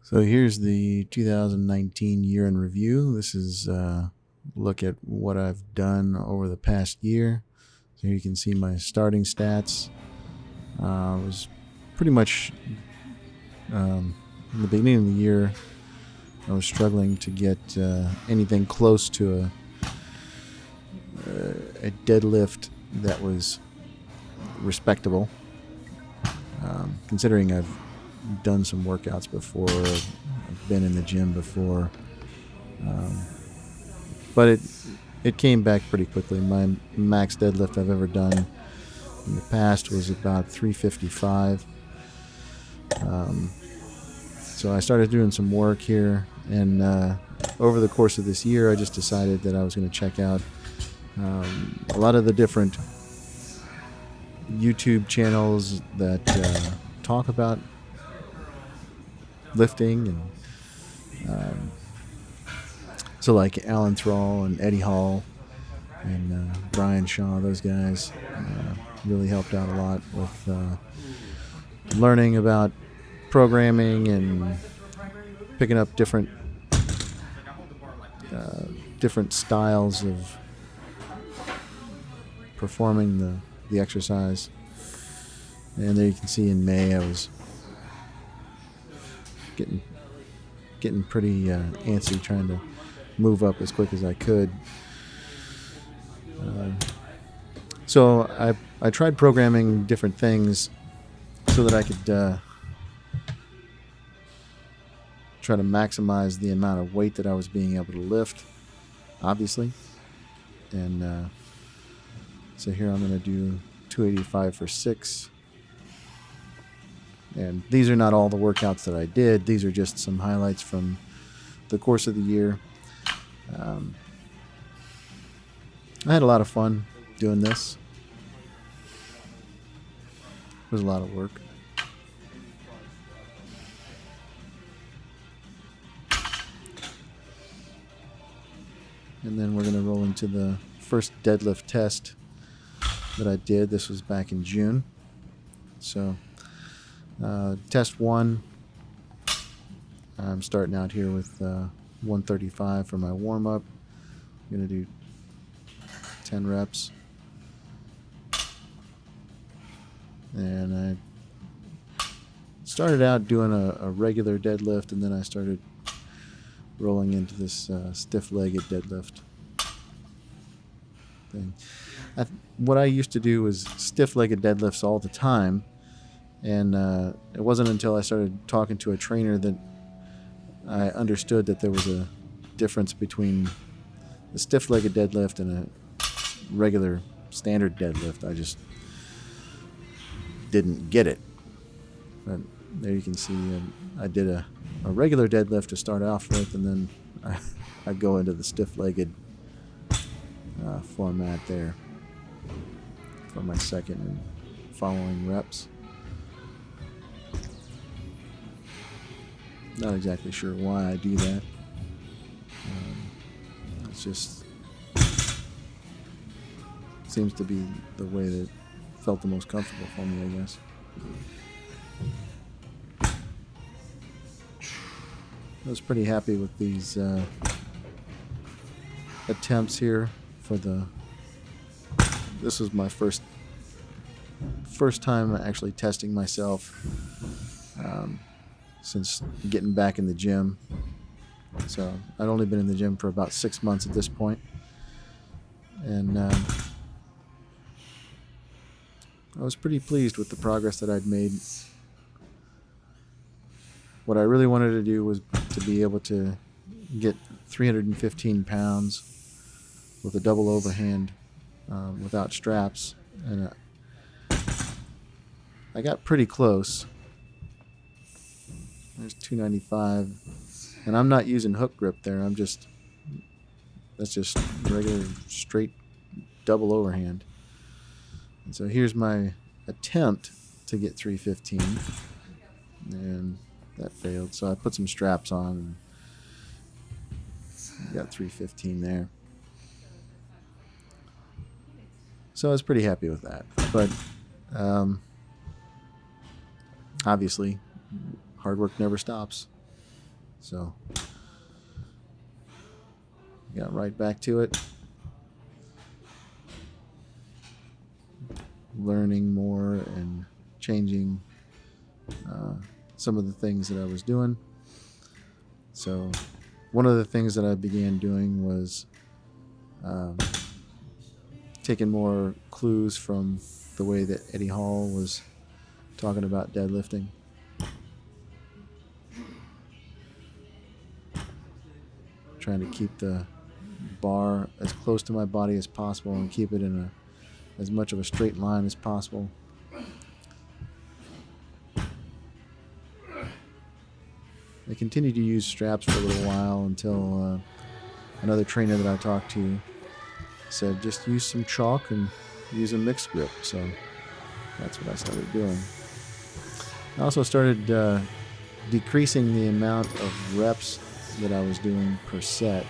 So here's the 2019 year in review. This is a look at what I've done over the past year. So here you can see my starting stats. Was pretty much in the beginning of the year, I was struggling to get anything close to a deadlift that was respectable. Considering I've done some workouts before, I've been in the gym before, but it came back pretty quickly. My max deadlift I've ever done in the past was about 355. So I started doing some work here, and over the course of this year, I just decided that I was going to check out a lot of the different YouTube channels that talk about lifting, and so like Alan Thrall and Eddie Hall and Brian Shaw, those guys really helped out a lot with learning about programming and picking up different styles of performing the exercise. And there you can see in May I was getting pretty antsy, trying to move up as quick as I could. So I tried programming different things so that I could try to maximize the amount of weight that I was being able to lift, obviously. And so here I'm going to do 285 for 6. And these are not all the workouts that I did. These are just some highlights from the course of the year. I had a lot of fun doing this. It was a lot of work. And then we're going to roll into the first deadlift test that I did. This was back in June. So test 1, I'm starting out here with 135 for my warm-up. I'm going to do 10 reps. And I started out doing a regular deadlift, and then I started rolling into this stiff-legged deadlift thing. What I used to do was stiff-legged deadlifts all the time, and it wasn't until I started talking to a trainer that I understood that there was a difference between a stiff-legged deadlift and a regular standard deadlift. I just didn't get it. But there you can see I did a regular deadlift to start off with, and then I go into the stiff-legged format there for my second and following reps. Not exactly sure why I do that. It's just seems to be the way that felt the most comfortable for me, I guess. I was pretty happy with these attempts here for this was my first time actually testing myself since getting back in the gym. So I'd only been in the gym for about 6 months at this point. And I was pretty pleased with the progress that I'd made. What I really wanted to do was to be able to get 315 pounds with a double overhand without straps. And I got pretty close. There's 295. And I'm not using hook grip there. That's just regular straight double overhand. And so here's my attempt to get 315. And that failed. So I put some straps on and got 315 there. So I was pretty happy with that. But obviously, hard work never stops. So got right back to it, learning more and changing some of the things that I was doing. So one of the things that I began doing was taking more clues from the way that Eddie Hall was talking about deadlifting. Trying to keep the bar as close to my body as possible and keep it in as much of a straight line as possible. I continued to use straps for a little while until another trainer that I talked to said just use some chalk and use a mixed grip. So that's what I started doing. I also started decreasing the amount of reps that I was doing per set,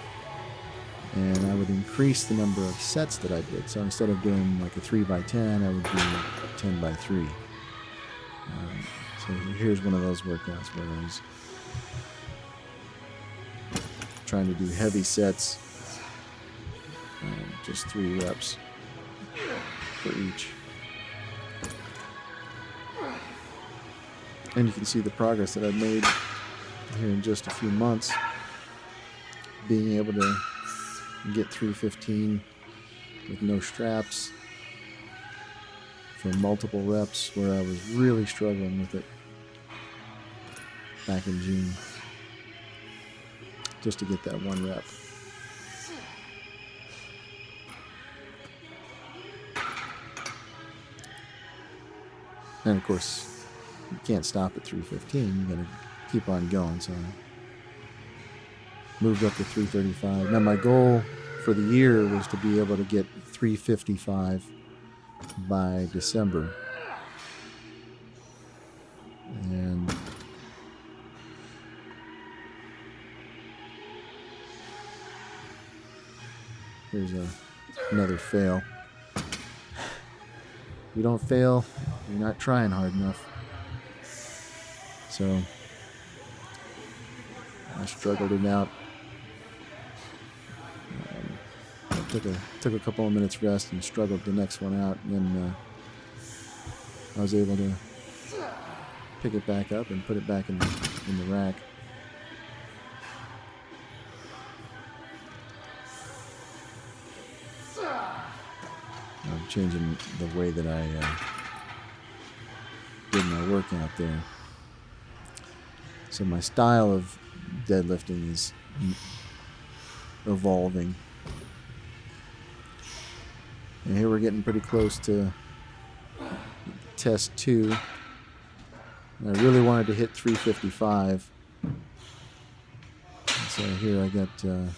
and I would increase the number of sets that I did. So instead of doing like a 3x10, I would do 10x3. So here's one of those workouts where I was trying to do heavy sets, just 3 reps for each. And you can see the progress that I've made here in just a few months, being able to get 315 with no straps for multiple reps, where I was really struggling with it back in June, just to get that 1 rep. And of course, you can't stop at 315. You gotta keep on going. So I moved up to 335. Now my goal for the year was to be able to get 355 by December. And here's another fail. If you don't fail, you're not trying hard enough. So I struggled it out. I took a couple of minutes rest and struggled the next one out, and then I was able to pick it back up and put it back in the rack. I'm changing the way that I did my workout there. So my style of deadlifting is evolving. And here we're getting pretty close to test 2. And I really wanted to hit 355. So here I got, of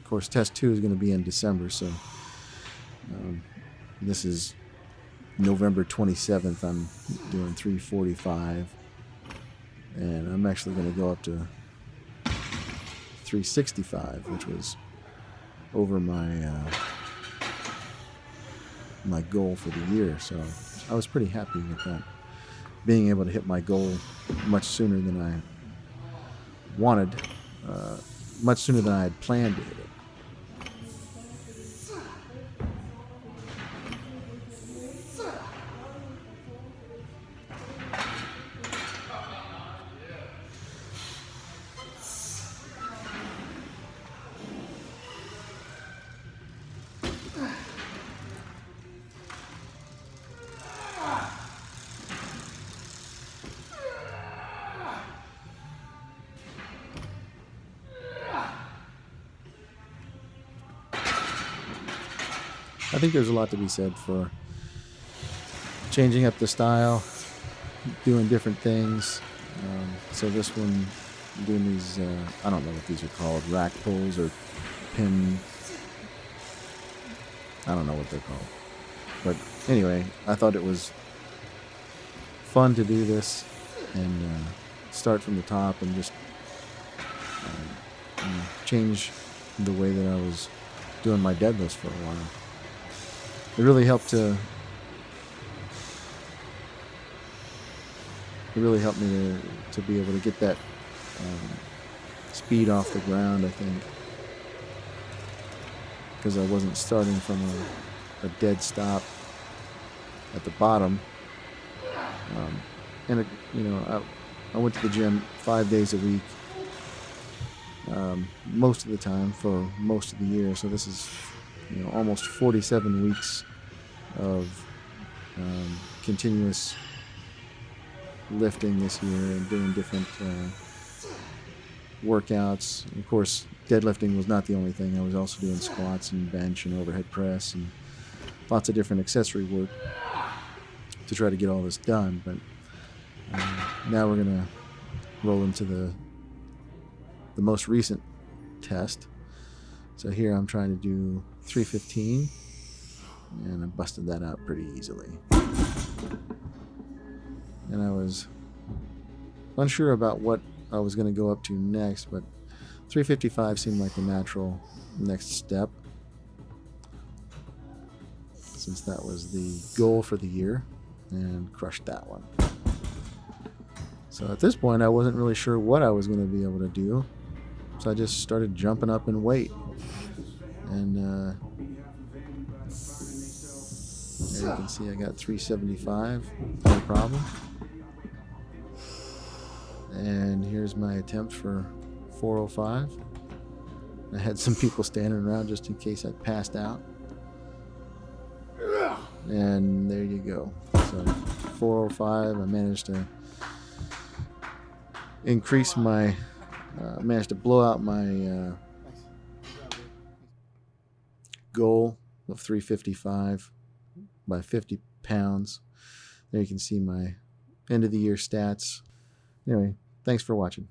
course, test 2 is going to be in December. So this is November 27th. I'm doing 345. And I'm actually going to go up to 365, which was over my my goal for the year. So I was pretty happy with that, being able to hit my goal much sooner than I wanted, much sooner than I had planned to hit it. I think there's a lot to be said for changing up the style, doing different things. So this one, doing these, I don't know what these are called, rack pulls or pin, I don't know what they're called. But anyway, I thought it was fun to do this and start from the top and just change the way that I was doing my deadlifts for a while. It really helped to it really helped me to be able to get that speed off the ground, I think, because I wasn't starting from a dead stop at the bottom. And I went to the gym 5 days a week, most of the time for most of the year. So this is almost 47 weeks of continuous lifting this year and doing different workouts. And of course, deadlifting was not the only thing. I was also doing squats and bench and overhead press and lots of different accessory work to try to get all this done. But now we're gonna roll into the most recent test. So here I'm trying to do 315, and I busted that out pretty easily. And I was unsure about what I was going to go up to next, but 355 seemed like the natural next step, since that was the goal for the year, and crushed that one. So at this point I wasn't really sure what I was going to be able to do, so I just started jumping up in weight. And there you can see I got 375, no problem. And here's my attempt for 405. I had some people standing around just in case I passed out. And there you go. So 405, I managed to increase my, managed to blow out my goal of 355 by 50 pounds. There you can see my end of the year stats. Anyway, thanks for watching.